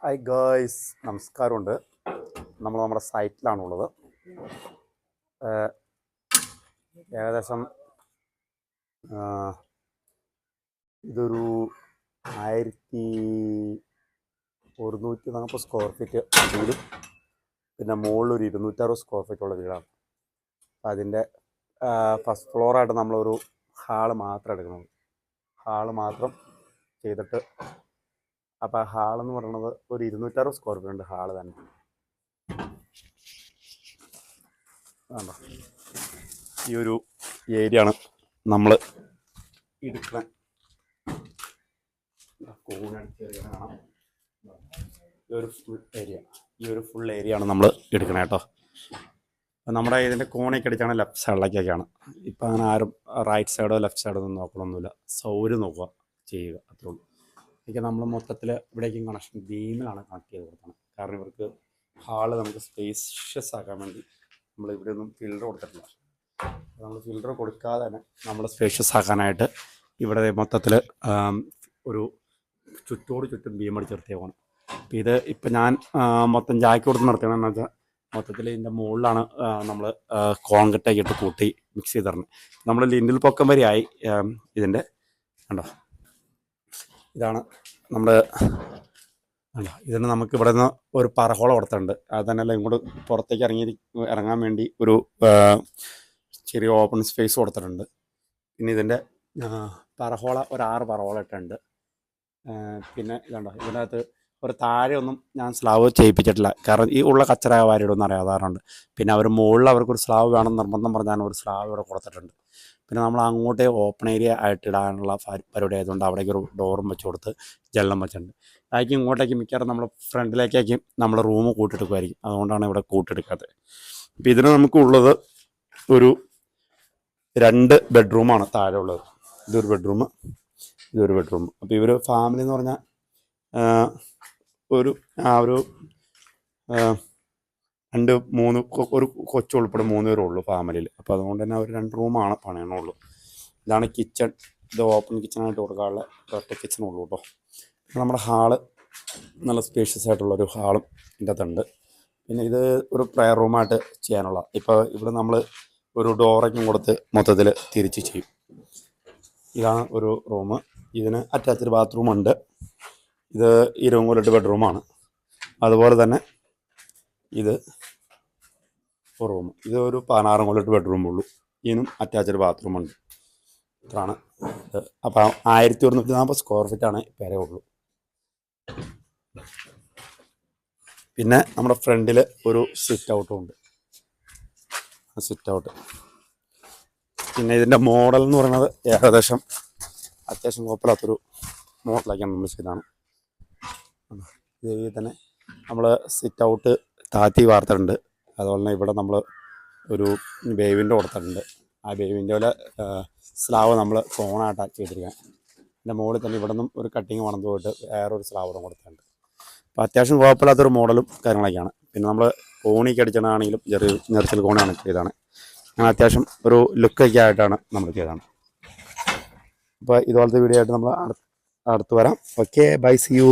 Hi guys, നമസ്കാരമുണ്ട്. നമ്മുടെ സൈറ്റിലാണുള്ളത്. ഏകദേശം ഇതൊരു 1140 സ്ക്വയർ ഫീറ്റ് വീടും പിന്നെ മുകളിലൊരു 260 സ്ക്വയർ ഫീറ്റുള്ള വീടാണ്. അപ്പം അതിൻ്റെ ഫസ്റ്റ് ഫ്ലോറായിട്ട് നമ്മളൊരു ഹാള് മാത്രം എടുക്കുന്നത്. ഹാള് മാത്രം ചെയ്തിട്ട് അപ്പോൾ ഹാളെന്ന് പറയുന്നത് ഒരു 260 സ്ക്വയർ ഫീറ്റ് ഉണ്ട് ഹാള് തന്നെ. ആണോ, ഈ ഒരു ഏരിയ ആണ് നമ്മൾ എടുക്കുന്നത്. ഈ ഒരു ഫുൾ ഏരിയ ആണ് നമ്മൾ എടുക്കണേ കേട്ടോ. അപ്പം നമ്മുടെ ഇതിൻ്റെ കോണൊക്കെ അടിച്ചാണ് ലെഫ്റ്റ് സൈഡിലേക്കൊക്കെയാണ്. ഇപ്പം അങ്ങനെ ആരും റൈറ്റ് സൈഡോ ലെഫ്റ്റ് സൈഡോ ഒന്നും നോക്കണമൊന്നുമില്ല. സൗകര്യം നോക്കുക, ചെയ്യുക, അത്രേ ഉള്ളൂ. ഇതൊക്കെ നമ്മൾ മൊത്തത്തിൽ ഇവിടേക്കും കണക്ഷൻ ബീമിലാണ് കണക്ട് ചെയ്ത് കൊടുക്കണം. കാരണം ഇവർക്ക് ഹാള് നമുക്ക് സ്പേഷ്യസ് ആക്കാൻ വേണ്ടി നമ്മൾ ഇവിടെ ഒന്നും ഫിൽറ്റർ കൊടുത്തിട്ടില്ല. നമ്മൾ ഫിൽറ്റർ കൊടുക്കാതെ തന്നെ നമ്മൾ സ്പേഷ്യസ് ആക്കാനായിട്ട് ഇവിടെ മൊത്തത്തിൽ ഒരു ചുറ്റും ബീം അടിച്ച് നിർത്തിയേക്കണം. അപ്പം ഇത് ഇപ്പം ഞാൻ മൊത്തം ജാക്കി കൊടുത്ത് നിർത്തിയതെന്ന് വെച്ചാൽ മൊത്തത്തിൽ ഇതിൻ്റെ മുകളിലാണ് നമ്മൾ കോൺക്രീറ്റൊക്കെ ഇട്ട് കൂട്ടി മിക്സ് ചെയ്ത് തരണം. നമ്മൾ ലിൻഡിൽ പൊക്കം വരെയായി ഇതിൻ്റെ. കണ്ടോ, ഇതാണ് നമ്മൾ ഇതിന് നമുക്ക് ഇവിടെ നിന്ന് ഒരു പറഹോളം കൊടുത്തിട്ടുണ്ട്. അത് തന്നെയല്ല ഇങ്ങോട്ട് പുറത്തേക്ക് ഇറങ്ങാൻ വേണ്ടി ഒരു ചെറിയ ഓപ്പൺ സ്പേസ് കൊടുത്തിട്ടുണ്ട്. പിന്നെ ഇതിൻ്റെ പറഹോള ഒരു 6 പറഹോള ഇട്ടുണ്ട്. പിന്നെ ഇതുണ്ടോ, ഇതിനകത്ത് ഒരു താഴെ ഒന്നും ഞാൻ സ്ലാവ് ചെയ്യിപ്പിച്ചിട്ടില്ല. കാരണം ഈ ഉള്ള കച്ചറ വാരിയിടുമെന്ന് അറിയാതാറുണ്ട്. പിന്നെ അവർ മുകളിൽ അവർക്കൊരു സ്ലാവ് വേണം നിർബന്ധം പറഞ്ഞാൽ ഒരു സ്ലാവ് ഇവിടെ കൊടുത്തിട്ടുണ്ട്. പിന്നെ നമ്മൾ അങ്ങോട്ടേ ഓപ്പൺ ഏരിയ ആയിട്ട് ഇടാനുള്ള പരിപാടി ആയതുകൊണ്ട് അവിടേക്ക് ഒരു ഡോറും വെച്ച് കൊടുത്ത് ജനലും വെച്ചിട്ടുണ്ട്. ബാക്കി ഇങ്ങോട്ടേക്ക് മിക്കവാറും നമ്മൾ ഫ്രണ്ടിലേക്കായിരിക്കും നമ്മൾ റൂം കൂട്ടിയെടുക്കുമായിരിക്കും. അതുകൊണ്ടാണ് ഇവിടെ കൂട്ടിയെടുക്കാത്തത്. അപ്പം ഇതിന് നമുക്കുള്ളത് ഒരു 2 ബെഡ്റൂമാണ് താഴെ ഉള്ളത്. ഇതൊരു ബെഡ്റൂം, ഇതൊരു ബെഡ്റൂം. അപ്പോൾ ഇവർ ഫാമിലി എന്ന് പറഞ്ഞാൽ ഒരു 2-3 ഒരു കൊച്ചുൾപ്പെടെ 3 പേരേ ഉള്ളൂ ഫാമിലിയിൽ. അപ്പോൾ അതുകൊണ്ട് തന്നെ അവർ 2 റൂമാണ് പണിയണുള്ളൂ. ഇതാണ് കിച്ചൺ. ഇത് ഓപ്പൺ കിച്ചണായിട്ട് കൊടുക്കാനുള്ള ഒറ്റ കിച്ചണുള്ളൂ കേട്ടോ. നമ്മുടെ ഹാള് നല്ല സ്പേഷ്യസ് ആയിട്ടുള്ളൊരു ഹാളും ഇതിൻ്റെ അകത്തുണ്ട്. പിന്നെ ഇത് ഒരു പ്രയർ റൂമായിട്ട് ചെയ്യാനുള്ള. ഇപ്പോൾ ഇവിടെ നമ്മൾ ഒരു ഡോറയ്ക്കും കൊടുത്ത് മൊത്തത്തിൽ തിരിച്ച് ചെയ്യും. ഇതാണ് ഒരു റൂം. ഇതിന് അറ്റാച്ച്ഡ് ബാത്റൂമുണ്ട്. ഇത് 20 ബെഡ്റൂമാണ്. അതുപോലെ തന്നെ ഇത് റൂം, ഇത് ഒരു 16 ബെഡ്റൂമുള്ളൂ. ഇതിനും അറ്റാച്ച്ഡ് ബാത്റൂമുണ്ട്. ഇത്രയാണ് ഇത്. അപ്പോൾ 1140 സ്ക്വയർ ഫീറ്റാണ് പേരേ ഉള്ളൂ. പിന്നെ നമ്മുടെ ഫ്രണ്ടിൽ ഒരു സിറ്റ് ഔട്ടും ഉണ്ട്. Sit out. പിന്നെ ഇതിൻ്റെ മോഡൽ എന്ന് പറയുന്നത് ഏകദേശം അത്യാവശ്യം കുഴപ്പമില്ലാത്തൊരു മോഡലൊക്കെയാണ് നമ്മൾ ചെയ്താണ്. ഇതിൽ തന്നെ നമ്മൾ സിറ്റ് ഔട്ട് താത്തി വാർത്തിട്ടുണ്ട്. അതുപോലെ തന്നെ ഇവിടെ നമ്മൾ ഒരു ബേവിൻ്റെ കൊടുത്തിട്ടുണ്ട്. ആ ബേവിൻ്റെ സ്ലാവ് നമ്മൾ കോണായിട്ടാണ് ചെയ്തിരിക്കുകയാണ്. എൻ്റെ മുകളിൽ തന്നെ ഇവിടെ നിന്നും ഒരു കട്ടിങ് വണന്ന് പോയിട്ട് വേറൊരു സ്ലാവ് കൊടുത്തിട്ടുണ്ട്. അപ്പോൾ അത്യാവശ്യം കുഴപ്പമില്ലാത്തൊരു മോഡലും കാര്യങ്ങളൊക്കെയാണ്. പിന്നെ നമ്മൾ കോണിക്ക് അടിച്ചതാണെങ്കിലും നെറിച്ചിൽ കോണിയാണ് ചെയ്താണ്. അങ്ങനെ അത്യാവശ്യം ഒരു ലുക്കൊക്കെ ആയിട്ടാണ് നമ്മൾ ചെയ്തതാണ്. അപ്പോൾ ഇതുപോലത്തെ വീഡിയോ ആയിട്ട് നമ്മൾ അടുത്ത് വരാം. Okay, bye, see U.